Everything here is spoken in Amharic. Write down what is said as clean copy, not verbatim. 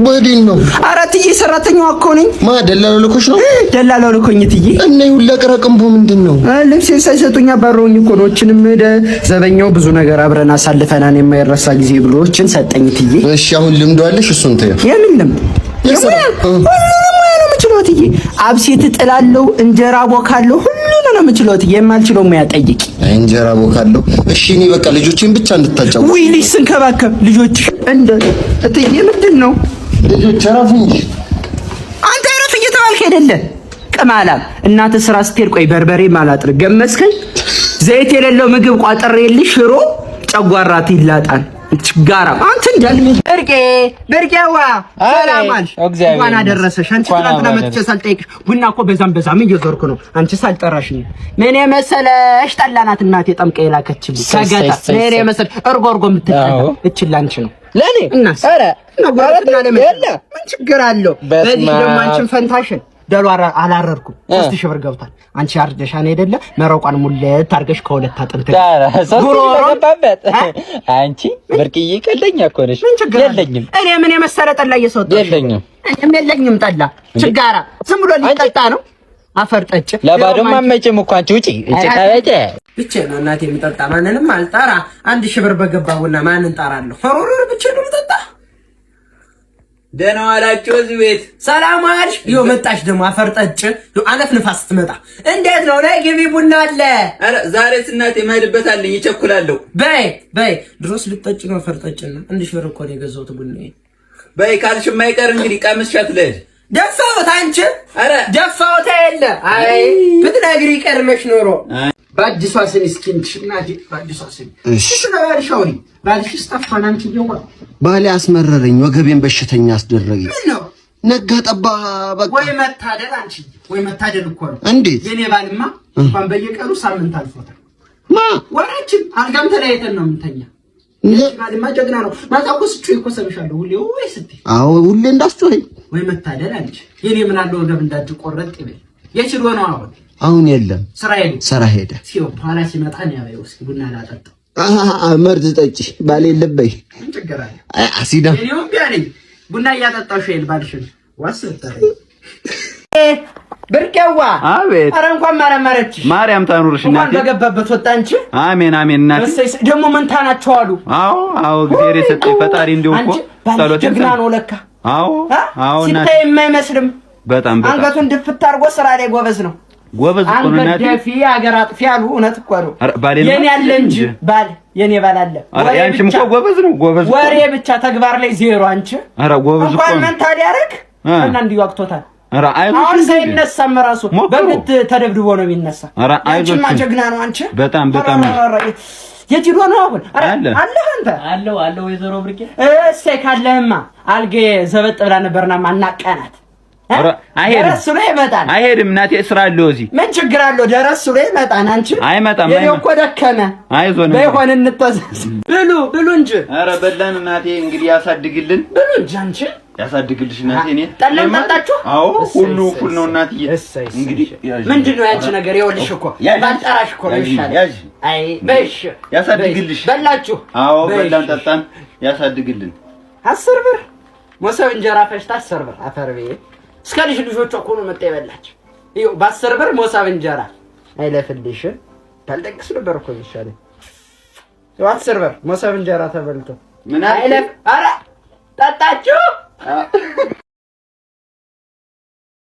ወዲን ነው አራትዬ ሰራተኛው እኮ ነኝ። ደላላው ልኮሽ ነው? ደላላው ልኮኝ ትዬ እና ይሁላ ቀረቅምቦ ምንድነው? ልብሴን ሳይሰጡኝ አባረውኝ እኮ ነው። እችንም ዘበኛው ብዙ ነገር አብረን አሳልፈናል የማይረሳ ጊዜ ብሎችን ሰጠኝ ትዬ። እሺ አሁን ልምዱ አለሽ? እሱን ተይው። የምን ልምድ? ምችሎትዬ አብሴት ጥላለሁ፣ እንጀራ ቦካለሁ፣ ሁሉንም ነው ምችሎት። የማልችለው ሙያ ጠይቂ። እንጀራ ቦካለሁ። እሺ እኔ በቃ ልጆቼን ብቻ እንድታጫው። ወይ ልጅ ስንከባከብ ልጆች እንደ እትዬ ምንድነው? ልጆች አረፉ እንጂ አንተ አረፍ እየተባልክ አይደለ? ቅማላም እናትህ ስራ ስትሄድ ቆይ በርበሬ ማላጥር ገመስከኝ። ዘይት የሌለው ምግብ ቋጥሬልሽ ሽሮ ጨጓራት ይላጣል። ችጋራ አንተ እንዳልም ብርቄዋ ሰላም አልሽ? እንኳን አደረሰሽ። አንቺ ትናንትና መጥቼ ሳልጠይቅሽ ቡና እኮ በዛም እየዞርኩ ነው። አንቺ ሳልጠራሽ ምን የመሰለሽ ጠላናት እናቴ ጠምቀ የላከችልኝ ሰገጣ ምን የመሰለሽ እርጎ የምትጠጣ እችል ላንቺ ነው ለኔ እናስ ኧረ ምን ችግር አለው? በዚህ ደግሞ አንቺን ፈንታሽን ደሏራ አላረርኩም 3000 ብር ገብቷል። አንቺ አርደሻን አይደለ መረቋን ሙለት አርገሽ ከሁለት አጥንት ገባበት። አንቺ ብርቅዬ ቀልደኛ እኮ ነሽ። የለኝም እኔ ምን የመሰለ ጠላ እየሰጠሁ የለኝም ጠላ ችጋራ ዝም ብሎ ሊጠጣ ነው። አፈር ጠጭ ለባዶማ መቼም እኮ አንቺ ውጪ ታበጀ ብቻ ነው እናቴ የምጠጣ ማንንም አልጠራ። 1000 ብር በገባውና ማንን ጠራለሁ? ፈሮሮር ብቻ ነው የምጠጣ። ደህና ዋላችሁ እዚህ ቤት ሰላም አልሽ? ይኸው መጣሽ ደግሞ አፈርጠጭ አለፍ ንፋስ ስትመጣ እንዴት ነው? ላይ ግቢ ቡና አለ። አረ ዛሬስ እናቴ ማይድበት አለኝ ይቸኩላለሁ። በይ ድሮስ ልጠጭ ነው አፈርጠጭና 1000 ብር እኮ ነው የገዛሁት ቡናዬ። በይ ካልሽ የማይቀር እንግዲህ ቀምስሻት ልሂድ። ደፋሁት አንቺ አረ ደፋሁት የለ አይ ብትነግሪ ቀድመሽ ኖሮ በአዲሷ ስኒ እስኪንሽ እናቴ በአዲሷ ስኒ እሺ ነው ያልሻውሪ ባልሽ ስጠፋን አንቺ ይወጣ ባሌ አስመረረኝ፣ ወገቤን በሽተኛ አስደረገኝ። ነው ነጋ ጠባ በቃ ወይ መታደል አንቺ ወይ መታደል እኮ ነው። እንዴት የኔ ባልማ እንኳን በየቀኑ ሳምንት አልፎታል። ወራችን አልጋም ተለያይተን ነው የምንተኛ። ባልማ ጀግና ነው። ማጣቁስ እኮ ሰምሻለሁ ሁሌ ወይ ስትይ አዎ ሁሌ እንዳስጮኸኝ ወይ መታደል አንቺ የኔ ምን አለው ወገብ እንዳትቆረጥ ይበል የችሎ ነው አሁን የለም ስራ ሄደ ሲው በኋላ ሲመጣ ነው ያለው። እስኪ ቡና ላጠጣው። መርዝ ጠጪ ባሌ ለበይ ምን ችግር አለ? አሲዳ እኔው ቢያለኝ ቡና እያጠጣው ሸል ባልሽን ዋስጠረ ብርቄዋ አቤት። ኧረ እንኳን ማረማረችሽ ማርያም ታኑርሽ እናቴ። እንኳን በገባበት ወጣ አንቺ። አሜን እናቴ። ደግሞ መንታ ናቸው አሉ። አዎ እግዚአብሔር የሰጠኝ ፈጣሪ እንደው እኮ ጸሎት ጀግና ነው ለካ። አዎ እናቴ ሲታይ የማይመስልም በጣም አንገቱን ድፍት አድርጎ ስራ ላይ ጎበዝ ነው። ጎበዝ እኮ ነው እናቴ። አንገት ደፊ አገር አጥፊ አሉ። እውነት እኮ ነው። የኔ አለ እንጂ የኔ ባል አለ። ያንቺም እኮ ጎበዝ ነው። ጎበዝ ወሬ ብቻ ተግባር ላይ ዜሮ። አንቺ ኧረ ጎበዝ እኮ እንኳን መንታ ሊያረግ እና እንዲሁ አቅቶታል። ኧረ አይዞሽ አሁን ሳይነሳም ራሱ በግድ ተደብድቦ ነው የሚነሳ። ኧረ አይዞሽ ጀግና ነው አንቺ። በጣም የጅሮ ነው አሁን አለ አንተ አለው ወይዘሮ ብርቄ እሰይ ካለህማ አልጌ ዘበጥ ብላ ነበርና ማናቀናት ደረስ ብሎ ይመጣል። አይሄድም እናቴ ስራ አለው እዚህ። ምን ችግር አለው? ደረስ ብሎ ይመጣል። አንቺ አይመጣም። የኔ እኮ ደከመ። አይዞን በይሆን እንተዛዝ ብሉ እንጂ። ኧረ በላን እናቴ። እንግዲህ ያሳድግልን። ብሉ እንጂ አንቺ ያሳድግልሽ እናቴ። እኔ ጠላም ጠጣችሁ? አዎ ሁሉ እኩል ነው እናትዬ። እንግዲህ ምንድነው ያንቺ ነገር? ይኸውልሽ እኮ ባልጠራሽ እኮ ነው ይሻላል። አይ በሽ ያሳድግልሽ። በላችሁ? አዎ በላን ጠጣን። ያሳድግልን። 10 ብር ሞሰብ እንጀራ ፈሽታ 10 ብር አፈርቤ እስከ ልጆቿ እኮ ነው መጣ ይበላች። ይኸው በ10 ብር ሞሳብ እንጀራ አይለፍልሽ። ታልጠቅስ ነበር እኮ ይሻላል። ይኸው 10 ብር ሞሳብ እንጀራ ተበልቶ ምን አይለፍ። ኧረ ጠጣችሁ